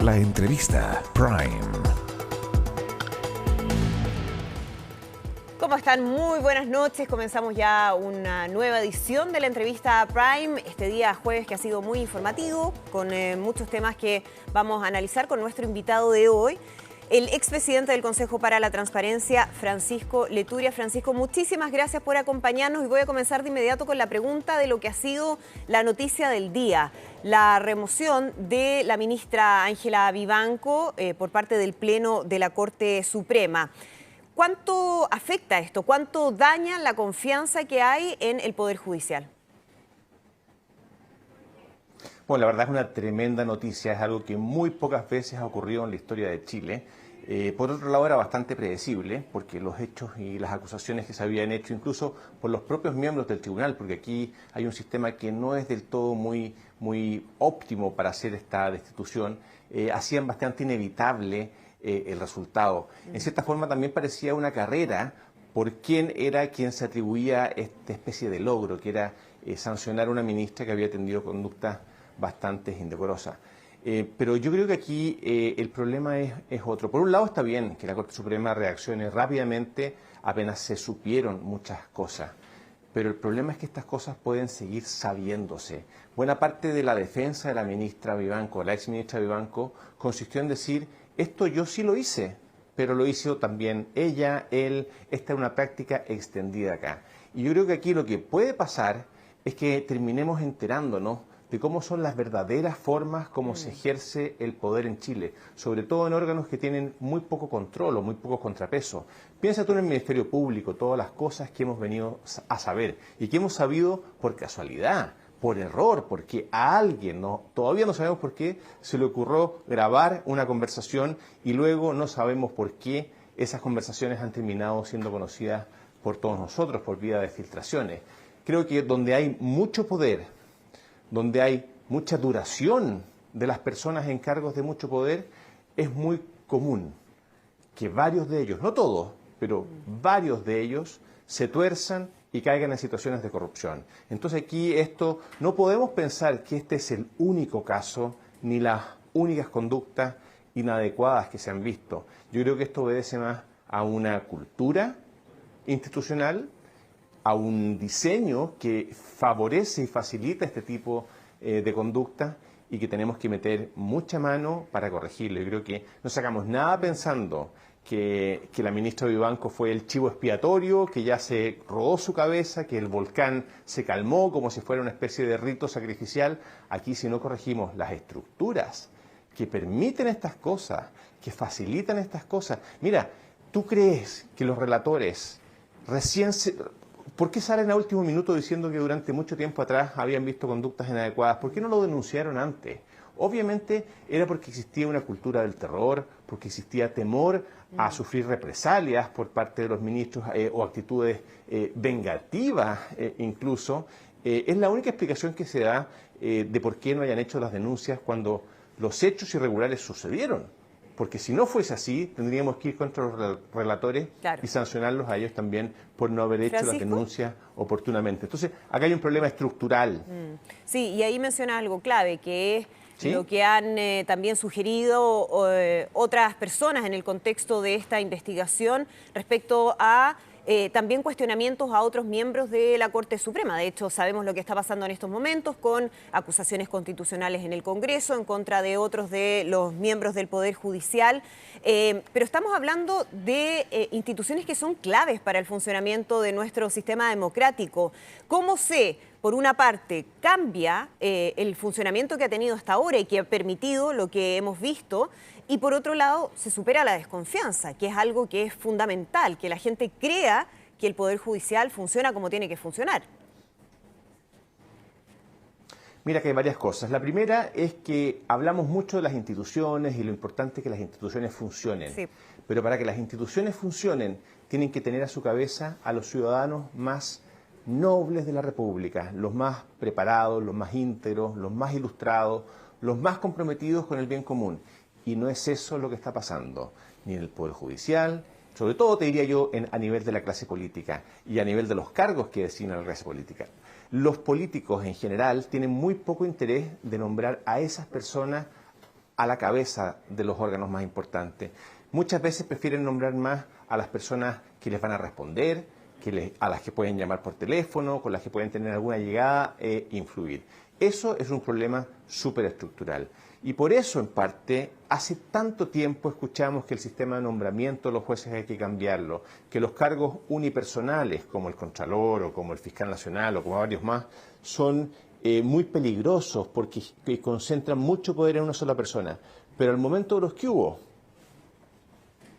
La entrevista Prime. ¿Cómo están? Muy buenas noches. Comenzamos ya una nueva edición de la entrevista Prime. Este día jueves que ha sido muy informativo, con muchos temas que vamos a analizar con nuestro invitado de hoy, el expresidente del Consejo para la Transparencia, Francisco Leturia. Francisco, muchísimas gracias por acompañarnos y voy a comenzar de inmediato con la pregunta de lo que ha sido la noticia del día. La remoción de la ministra Ángela Vivanco por parte del Pleno de la Corte Suprema. ¿Cuánto afecta esto? ¿Cuánto daña la confianza que hay en el Poder Judicial? Bueno, la verdad es una tremenda noticia, es algo que muy pocas veces ha ocurrido en la historia de Chile. Por otro lado, era bastante predecible, porque los hechos y las acusaciones que se habían hecho, incluso por los propios miembros del tribunal, porque aquí hay un sistema que no es del todo muy óptimo para hacer esta destitución, hacían bastante inevitable el resultado. En cierta forma también parecía una carrera por quién era quien se atribuía esta especie de logro, que era sancionar a una ministra que había tenido conductas bastante indecorosas. Pero yo creo que aquí el problema es otro. Por un lado está bien que la Corte Suprema reaccione rápidamente apenas se supieron muchas cosas, pero el problema es que estas cosas pueden seguir sabiéndose. Buena parte de la defensa de la ministra Vivanco, la exministra Vivanco, consistió en decir: esto yo sí lo hice, pero lo hizo también ella, él, esta es una práctica extendida acá. Y yo creo que aquí lo que puede pasar es que terminemos enterándonos de cómo son las verdaderas formas como se ejerce el poder en Chile, sobre todo en órganos que tienen muy poco control o muy poco contrapeso. Piensa tú en el Ministerio Público, todas las cosas que hemos venido a saber y que hemos sabido por casualidad, por error, porque a alguien, todavía no sabemos por qué, se le ocurrió grabar una conversación y luego no sabemos por qué esas conversaciones han terminado siendo conocidas por todos nosotros por vía de filtraciones. Creo que donde hay mucho poder, donde hay mucha duración de las personas en cargos de mucho poder, es muy común que varios de ellos, no todos, pero varios de ellos se tuerzan y caigan en situaciones de corrupción. Entonces aquí no podemos pensar que este es el único caso, ni las únicas conductas inadecuadas que se han visto. Yo creo que esto obedece más a una cultura institucional, a un diseño que favorece y facilita este tipo de conducta y que tenemos que meter mucha mano para corregirlo. Yo creo que no sacamos nada pensando que la ministra Vivanco fue el chivo expiatorio, que ya se rodó su cabeza, que el volcán se calmó como si fuera una especie de rito sacrificial. Aquí, si no corregimos las estructuras que permiten estas cosas, que facilitan estas cosas. Mira, ¿tú crees que los relatores ¿por qué salen a último minuto diciendo que durante mucho tiempo atrás habían visto conductas inadecuadas? ¿Por qué no lo denunciaron antes? Obviamente era porque existía una cultura del terror, porque existía temor a sufrir represalias por parte de los ministros o actitudes vengativas incluso. Es la única explicación que se da de por qué no hayan hecho las denuncias cuando los hechos irregulares sucedieron. Porque si no fuese así, tendríamos que ir contra los relatores y sancionarlos a ellos también por no haber hecho las denuncias oportunamente. Entonces, acá hay un problema estructural. Sí, y ahí menciona algo clave, que es lo que han también sugerido otras personas en el contexto de esta investigación respecto a también cuestionamientos a otros miembros de la Corte Suprema. De hecho, sabemos lo que está pasando en estos momentos con acusaciones constitucionales en el Congreso en contra de otros de los miembros del Poder Judicial. Pero estamos hablando de instituciones que son claves para el funcionamiento de nuestro sistema democrático. ¿Cómo por una parte, cambia el funcionamiento que ha tenido hasta ahora y que ha permitido lo que hemos visto? Y por otro lado, se supera la desconfianza, que es algo que es fundamental, que la gente crea que el Poder Judicial funciona como tiene que funcionar. Mira que hay varias cosas. La primera es que hablamos mucho de las instituciones y lo importante es que las instituciones funcionen. Sí. Pero para que las instituciones funcionen, tienen que tener a su cabeza a los ciudadanos más nobles de la República, los más preparados, los más íntegros, los más ilustrados, los más comprometidos con el bien común. Y no es eso lo que está pasando, ni en el Poder Judicial, sobre todo te diría yo a nivel de la clase política y a nivel de los cargos que designa la clase política. Los políticos en general tienen muy poco interés de nombrar a esas personas a la cabeza de los órganos más importantes. Muchas veces prefieren nombrar más a las personas que les van a responder, a las que pueden llamar por teléfono, con las que pueden tener alguna llegada e influir. Eso es un problema súper estructural. Y por eso, en parte, hace tanto tiempo escuchamos que el sistema de nombramiento de los jueces hay que cambiarlo, que los cargos unipersonales, como el Contralor o como el Fiscal Nacional o como varios más, son muy peligrosos porque concentran mucho poder en una sola persona. Pero al momento de los que hubo,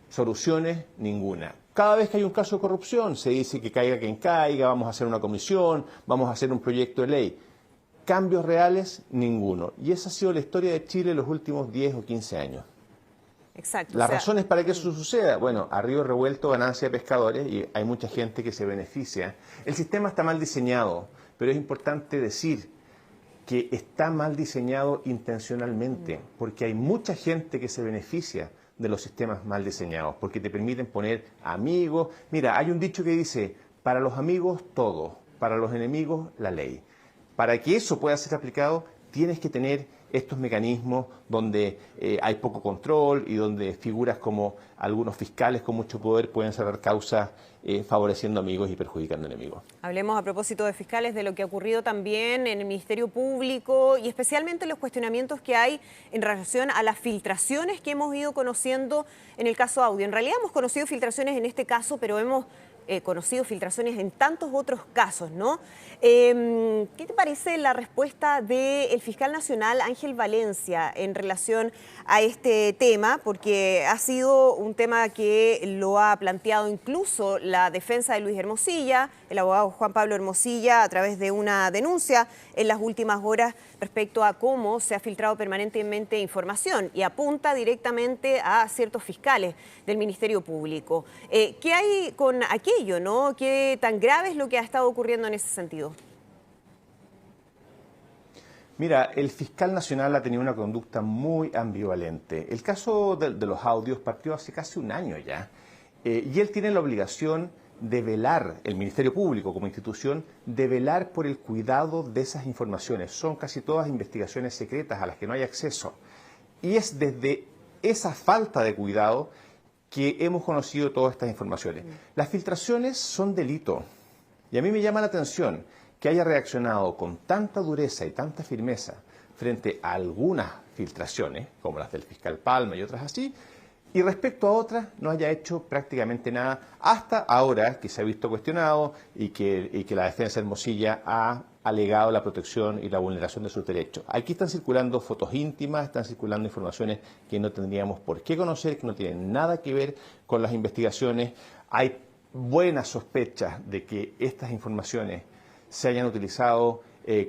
soluciones ninguna. Cada vez que hay un caso de corrupción se dice que caiga quien caiga, vamos a hacer una comisión, vamos a hacer un proyecto de ley. Cambios reales, ninguno. Y esa ha sido la historia de Chile en los últimos 10 o 15 años. Exacto. Las razones para que eso suceda, bueno, a río revuelto, ganancia de pescadores, y hay mucha gente que se beneficia. El sistema está mal diseñado, pero es importante decir que está mal diseñado intencionalmente, porque hay mucha gente que se beneficia de los sistemas mal diseñados, porque te permiten poner amigos. Mira, hay un dicho que dice, para los amigos todo, para los enemigos la ley. Para que eso pueda ser aplicado, tienes que tener estos mecanismos donde hay poco control y donde figuras como algunos fiscales con mucho poder pueden cerrar causas favoreciendo amigos y perjudicando enemigos. Hablemos a propósito de fiscales de lo que ha ocurrido también en el Ministerio Público y especialmente los cuestionamientos que hay en relación a las filtraciones que hemos ido conociendo en el caso Audio. En realidad hemos conocido filtraciones en este caso, pero hemos conocido filtraciones en tantos otros casos, ¿no? ¿Qué te parece la respuesta del fiscal nacional Ángel Valencia en relación a este tema? Porque ha sido un tema que lo ha planteado incluso la defensa de Luis Hermosilla, el abogado Juan Pablo Hermosilla, a través de una denuncia en las últimas horas respecto a cómo se ha filtrado permanentemente información y apunta directamente a ciertos fiscales del Ministerio Público. ¿Qué hay con aquello, no? ¿Qué tan grave es lo que ha estado ocurriendo en ese sentido? Mira, el fiscal nacional ha tenido una conducta muy ambivalente. El caso de los audios partió hace casi un año ya, y él tiene la obligación de velar, el Ministerio Público como institución, de velar por el cuidado de esas informaciones. Son casi todas investigaciones secretas a las que no hay acceso. Y es desde esa falta de cuidado que hemos conocido todas estas informaciones. Las filtraciones son delito. Y a mí me llama la atención que haya reaccionado con tanta dureza y tanta firmeza frente a algunas filtraciones, como las del fiscal Palma y otras así, y respecto a otras no haya hecho prácticamente nada hasta ahora que se ha visto cuestionado y que la defensa de Hermosilla ha alegado la protección y la vulneración de sus derechos. Aquí están circulando fotos íntimas, están circulando informaciones que no tendríamos por qué conocer, que no tienen nada que ver con las investigaciones. Hay buenas sospechas de que estas informaciones se hayan utilizado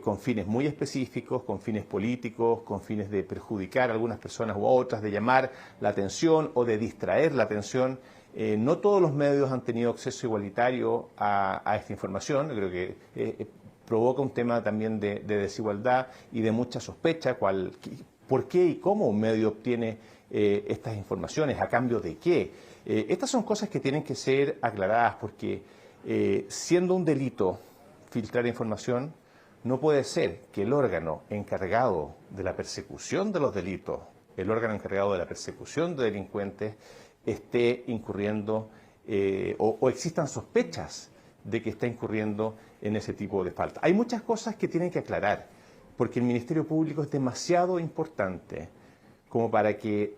con fines muy específicos, con fines políticos, con fines de perjudicar a algunas personas u otras, de llamar la atención o de distraer la atención. No todos los medios han tenido acceso igualitario a esta información. Creo que provoca un tema también de desigualdad y de mucha sospecha. ¿Por qué y cómo un medio obtiene estas informaciones? ¿A cambio de qué? Estas son cosas que tienen que ser aclaradas porque siendo un delito filtrar información, no puede ser que el órgano encargado de la persecución de los delitos, el órgano encargado de la persecución de delincuentes, esté incurriendo o existan sospechas de que está incurriendo en ese tipo de falta. Hay muchas cosas que tienen que aclarar, porque el Ministerio Público es demasiado importante como para que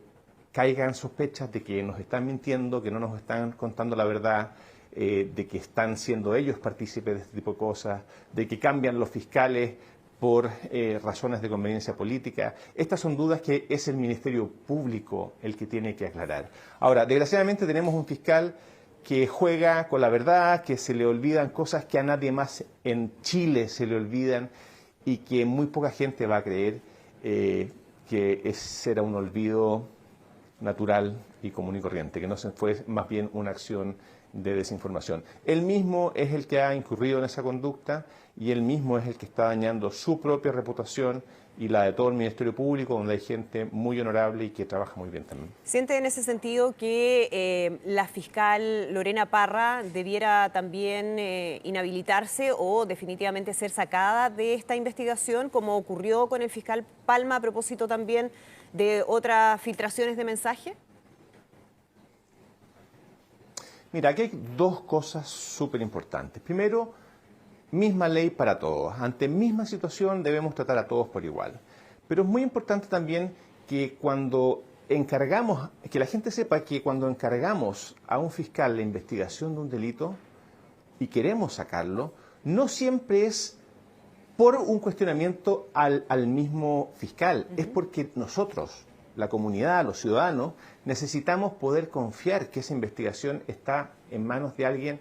caigan sospechas de que nos están mintiendo, que no nos están contando la verdad, de que están siendo ellos partícipes de este tipo de cosas, de que cambian los fiscales por razones de conveniencia política. Estas son dudas que es el Ministerio Público el que tiene que aclarar. Ahora, desgraciadamente tenemos un fiscal que juega con la verdad, que se le olvidan cosas que a nadie más en Chile se le olvidan y que muy poca gente va a creer que será un olvido natural y común y corriente, que no fue más bien una acción de desinformación. Él mismo es el que ha incurrido en esa conducta y él mismo es el que está dañando su propia reputación y la de todo el Ministerio Público, donde hay gente muy honorable y que trabaja muy bien también. ¿Siente en ese sentido que la fiscal Lorena Parra debiera también inhabilitarse o definitivamente ser sacada de esta investigación, como ocurrió con el fiscal Palma a propósito también de otras filtraciones de mensaje? Mira, aquí hay dos cosas súper importantes. Primero, misma ley para todos. Ante misma situación debemos tratar a todos por igual. Pero es muy importante también que cuando encargamos, que la gente sepa que cuando encargamos a un fiscal la investigación de un delito y queremos sacarlo, no siempre es por un cuestionamiento al mismo fiscal, es porque nosotros, la comunidad, los ciudadanos, necesitamos poder confiar que esa investigación está en manos de alguien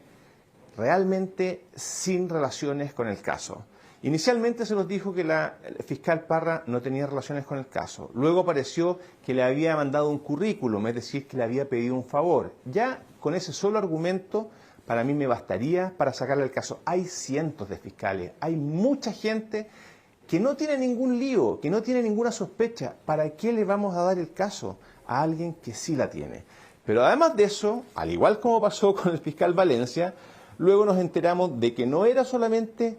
realmente sin relaciones con el caso. Inicialmente se nos dijo que la fiscal Parra no tenía relaciones con el caso. Luego apareció que le había mandado un currículum, es decir, que le había pedido un favor. Ya con ese solo argumento, para mí me bastaría para sacarle el caso. Hay cientos de fiscales, hay mucha gente que no tiene ningún lío, que no tiene ninguna sospecha. ¿Para qué le vamos a dar el caso a alguien que sí la tiene? Pero además de eso, al igual como pasó con el fiscal Valencia, luego nos enteramos de que no era solamente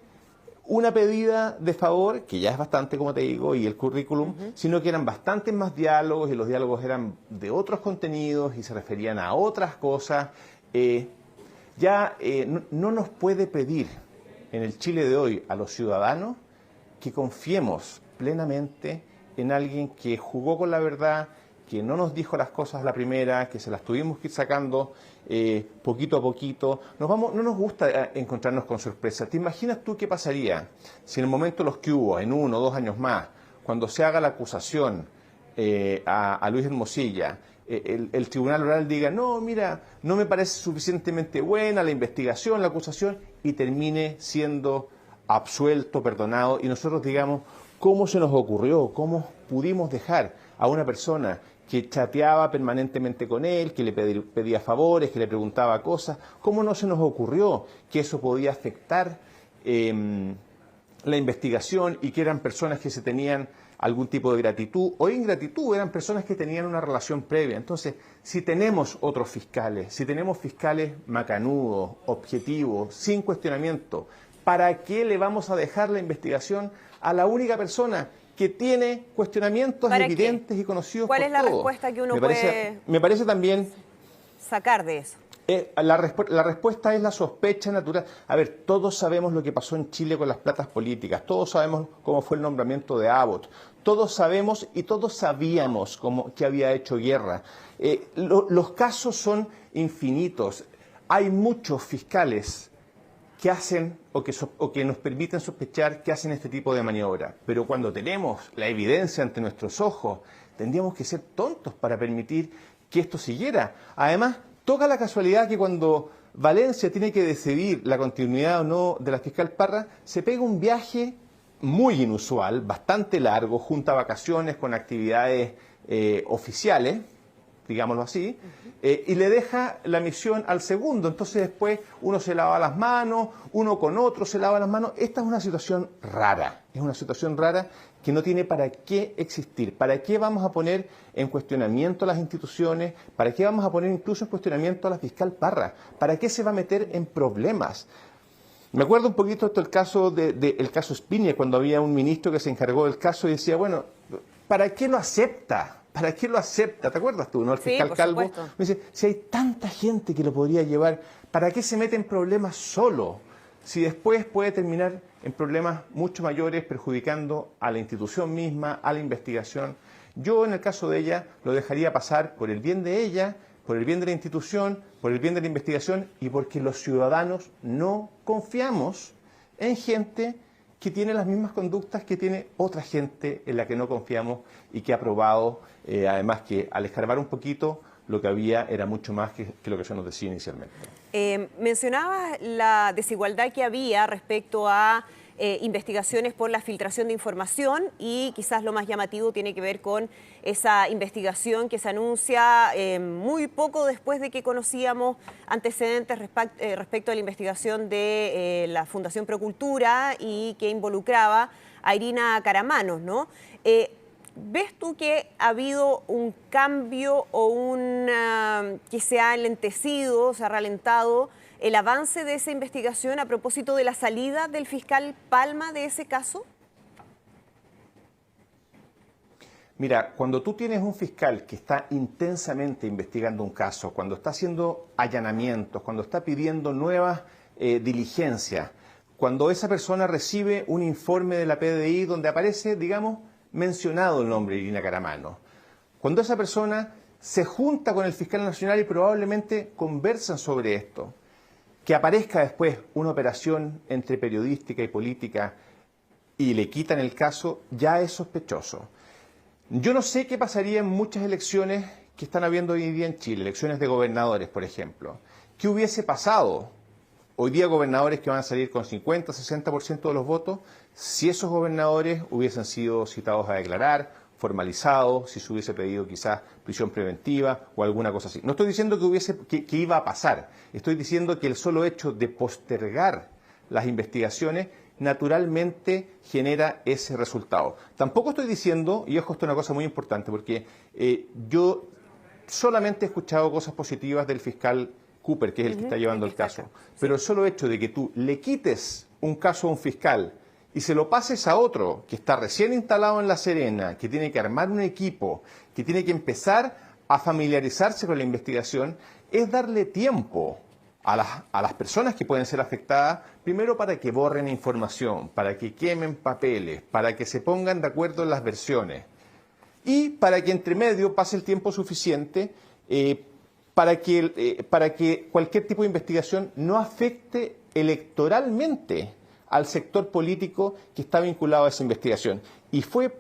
una pedida de favor, que ya es bastante, como te digo, y el currículum, sino que eran bastantes más diálogos, y los diálogos eran de otros contenidos y se referían a otras cosas. No nos puede pedir en el Chile de hoy a los ciudadanos que confiemos plenamente en alguien que jugó con la verdad, que no nos dijo las cosas a la primera, que se las tuvimos que ir sacando poquito a poquito. No nos gusta encontrarnos con sorpresas. ¿Te imaginas tú qué pasaría si en el momento los que hubo, en 1 o 2 años más, cuando se haga la acusación a Luis Hermosilla, el tribunal oral diga, no, mira, no me parece suficientemente buena la investigación, la acusación, y termine siendo absuelto, perdonado, y nosotros digamos, ¿cómo se nos ocurrió? ¿Cómo pudimos dejar a una persona que chateaba permanentemente con él, que le pedía favores, que le preguntaba cosas? ¿Cómo no se nos ocurrió que eso podía afectar la investigación y que eran personas que se tenían algún tipo de gratitud o ingratitud, eran personas que tenían una relación previa? Entonces, si tenemos otros fiscales, si tenemos fiscales macanudos, objetivos, sin cuestionamiento, ¿para qué le vamos a dejar la investigación a la única persona que tiene cuestionamientos evidentes y conocidos por todos? ¿Cuál es la respuesta que uno puede me parece también sacar de eso? La respuesta es la sospecha natural. A ver, todos sabemos lo que pasó en Chile con las platas políticas, todos sabemos cómo fue el nombramiento de Abbott, todos sabemos y todos sabíamos que había hecho guerra. Los casos son infinitos. Hay muchos fiscales que hacen o que nos permiten sospechar que hacen este tipo de maniobra. Pero cuando tenemos la evidencia ante nuestros ojos, tendríamos que ser tontos para permitir que esto siguiera. Además, toca la casualidad que cuando Valencia tiene que decidir la continuidad o no de la fiscal Parra, se pega un viaje muy inusual, bastante largo, junta vacaciones con actividades oficiales, digámoslo así, y le deja la misión al segundo. Entonces después uno se lava las manos, uno con otro se lava las manos. Esta es una situación rara que no tiene para qué existir. ¿Para qué vamos a poner en cuestionamiento a las instituciones? ¿Para qué vamos a poner incluso en cuestionamiento a la fiscal Parra? ¿Para qué se va a meter en problemas? Me acuerdo un poquito el caso el caso Spinier, cuando había un ministro que se encargó del caso y decía, bueno, ¿para qué lo acepta? ¿Para qué lo acepta? ¿Te acuerdas tú, no? El fiscal Calvo. Me dice, si hay tanta gente que lo podría llevar, ¿para qué se mete en problemas solo? Si después puede terminar en problemas mucho mayores, perjudicando a la institución misma, a la investigación. Yo, en el caso de ella, lo dejaría pasar por el bien de ella, por el bien de la institución, por el bien de la investigación y porque los ciudadanos no confiamos en gente que tiene las mismas conductas que tiene otra gente en la que no confiamos y que ha probado, además, que al escarbar un poquito lo que había era mucho más que lo que se nos decía inicialmente. Mencionabas la desigualdad que había respecto a investigaciones por la filtración de información y quizás lo más llamativo tiene que ver con esa investigación que se anuncia muy poco después de que conocíamos antecedentes respecto a la investigación de la Fundación Procultura y que involucraba a Irina Karamanos, ¿no? ¿Ves tú que ha habido un cambio o que se ha enlentecido, se ha ralentado el avance de esa investigación a propósito de la salida del fiscal Palma de ese caso? Mira, cuando tú tienes un fiscal que está intensamente investigando un caso, cuando está haciendo allanamientos, cuando está pidiendo nuevas diligencias, cuando esa persona recibe un informe de la PDI donde aparece, digamos, mencionado el nombre de Irina Karamanos, cuando esa persona se junta con el fiscal nacional y probablemente conversan sobre esto, que aparezca después una operación entre periodística y política y le quitan el caso, ya es sospechoso. Yo no sé qué pasaría en muchas elecciones que están habiendo hoy día en Chile, elecciones de gobernadores, por ejemplo. ¿Qué hubiese pasado? Hoy día gobernadores que van a salir con 50, 60% de los votos, si esos gobernadores hubiesen sido citados a declarar, formalizados, si se hubiese pedido quizás prisión preventiva o alguna cosa así. No estoy diciendo que iba a pasar, estoy diciendo que el solo hecho de postergar las investigaciones naturalmente genera ese resultado. Tampoco estoy diciendo, y ojo, esto es una cosa muy importante, porque yo solamente he escuchado cosas positivas del fiscal Cooper, que es el que está llevando el caso. Pero el solo hecho de que tú le quites un caso a un fiscal y se lo pases a otro que está recién instalado en La Serena, que tiene que armar un equipo, que tiene que empezar a familiarizarse con la investigación, es darle tiempo a las personas que pueden ser afectadas, primero para que borren información, para que quemen papeles, para que se pongan de acuerdo en las versiones y para que entre medio pase el tiempo suficiente para que cualquier tipo de investigación no afecte electoralmente al sector político que está vinculado a esa investigación. Y fue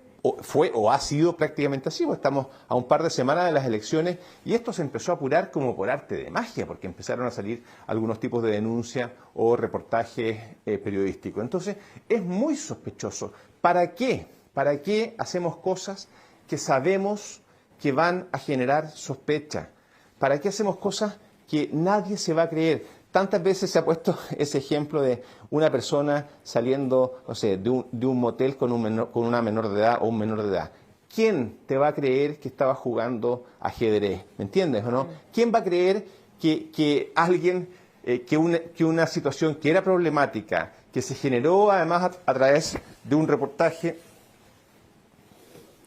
o ha sido prácticamente así, pues estamos a un par de semanas de las elecciones y esto se empezó a apurar como por arte de magia, porque empezaron a salir algunos tipos de denuncias o reportajes periodísticos. Entonces, es muy sospechoso. ¿Para qué? ¿Para qué hacemos cosas que sabemos que van a generar sospecha? ¿Para qué hacemos cosas que nadie se va a creer? Tantas veces se ha puesto ese ejemplo de una persona saliendo, no sé, de un motel con una menor de edad o un menor de edad. ¿Quién te va a creer que estaba jugando ajedrez? ¿Me entiendes o no? ¿Quién va a creer que alguien, que una situación que era problemática, que se generó además a través de un reportaje...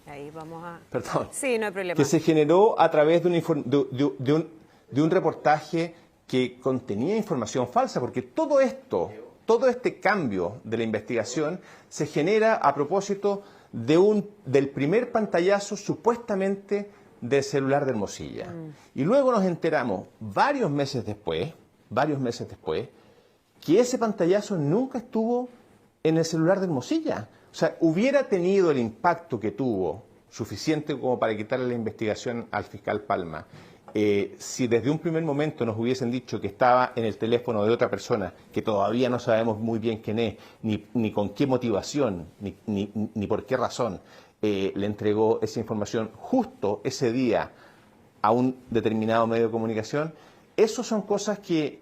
Ahí vamos a... Perdón. Sí, no hay problema. Que se generó a través de un reportaje que contenía información falsa, porque todo este cambio de la investigación se genera a propósito del primer pantallazo supuestamente del celular de Hermosilla. Y luego nos enteramos varios meses después, que ese pantallazo nunca estuvo en el celular de Hermosilla. O sea, hubiera tenido el impacto que tuvo, suficiente como para quitarle la investigación al fiscal Palma, si desde un primer momento nos hubiesen dicho que estaba en el teléfono de otra persona, que todavía no sabemos muy bien quién es, ni con qué motivación, ni por qué razón, le entregó esa información justo ese día a un determinado medio de comunicación, esas son cosas que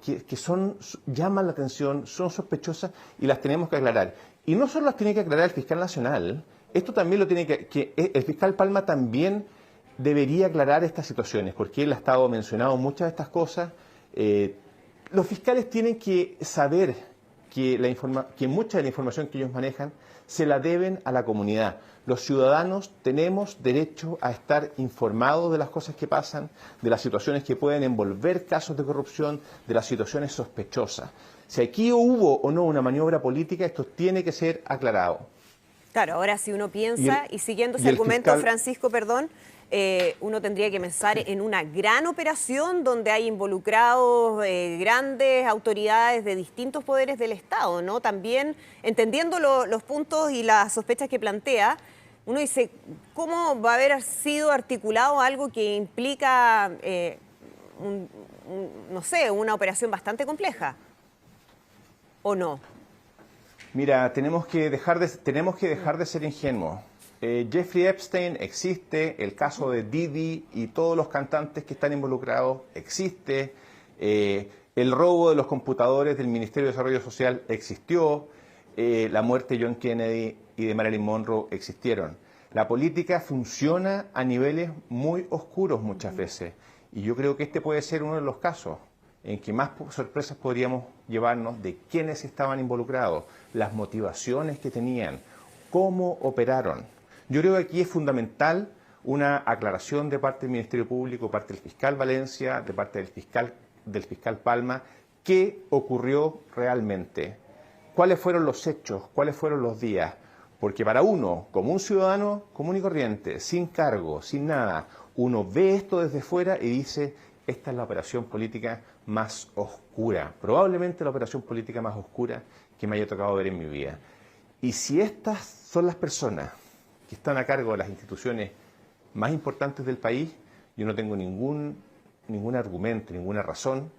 llaman la atención, son sospechosas y las tenemos que aclarar. Y no solo las tiene que aclarar el fiscal nacional, esto también lo tiene que el fiscal Palma también debería aclarar estas situaciones, porque él ha estado mencionando muchas de estas cosas. Los fiscales tienen que saber que mucha de la información que ellos manejan se la deben a la comunidad. Los ciudadanos tenemos derecho a estar informados de las cosas que pasan, de las situaciones que pueden envolver casos de corrupción, de las situaciones sospechosas. Si aquí hubo o no una maniobra política, esto tiene que ser aclarado. Claro, ahora si uno piensa, y siguiendo ese argumento, fiscal... Francisco, perdón, uno tendría que pensar en una gran operación donde hay involucrados grandes autoridades de distintos poderes del Estado, ¿no? También entendiendo los puntos y las sospechas que plantea, uno dice, ¿cómo va a haber sido articulado algo que implica, no sé, una operación bastante compleja? ¿O no? Mira, tenemos que dejar de ser ingenuos. Jeffrey Epstein existe, el caso de Didi y todos los cantantes que están involucrados existe, el robo de los computadores del Ministerio de Desarrollo Social existió, la muerte de John Kennedy y de Marilyn Monroe existieron. La política funciona a niveles muy oscuros muchas veces y yo creo que este puede ser uno de los casos en que más sorpresas podríamos llevarnos de quiénes estaban involucrados, las motivaciones que tenían, cómo operaron. Yo creo que aquí es fundamental una aclaración de parte del Ministerio Público, de parte del fiscal Valencia, de parte del fiscal Palma, qué ocurrió realmente, cuáles fueron los hechos, cuáles fueron los días. Porque para uno, como un ciudadano común y corriente, sin cargo, sin nada, uno ve esto desde fuera y dice, esta es la operación política más oscura, probablemente la operación política más oscura que me haya tocado ver en mi vida. Y si estas son las personas que están a cargo de las instituciones más importantes del país, yo no tengo ningún argumento, ninguna razón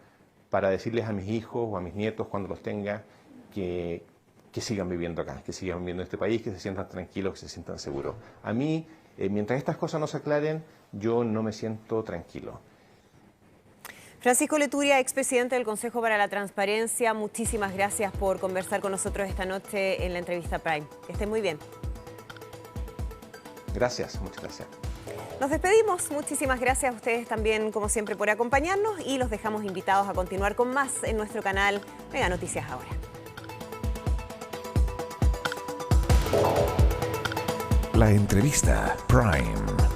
para decirles a mis hijos o a mis nietos cuando los tenga que sigan viviendo acá, que sigan viviendo en este país, que se sientan tranquilos, que se sientan seguros. A mí, mientras estas cosas no se aclaren, yo no me siento tranquilo. Francisco Leturia, expresidente del Consejo para la Transparencia, muchísimas gracias por conversar con nosotros esta noche en la entrevista Prime. Que estén muy bien. Gracias, muchas gracias. Nos despedimos. Muchísimas gracias a ustedes también, como siempre, por acompañarnos y los dejamos invitados a continuar con más en nuestro canal Mega Noticias Ahora. La entrevista Prime.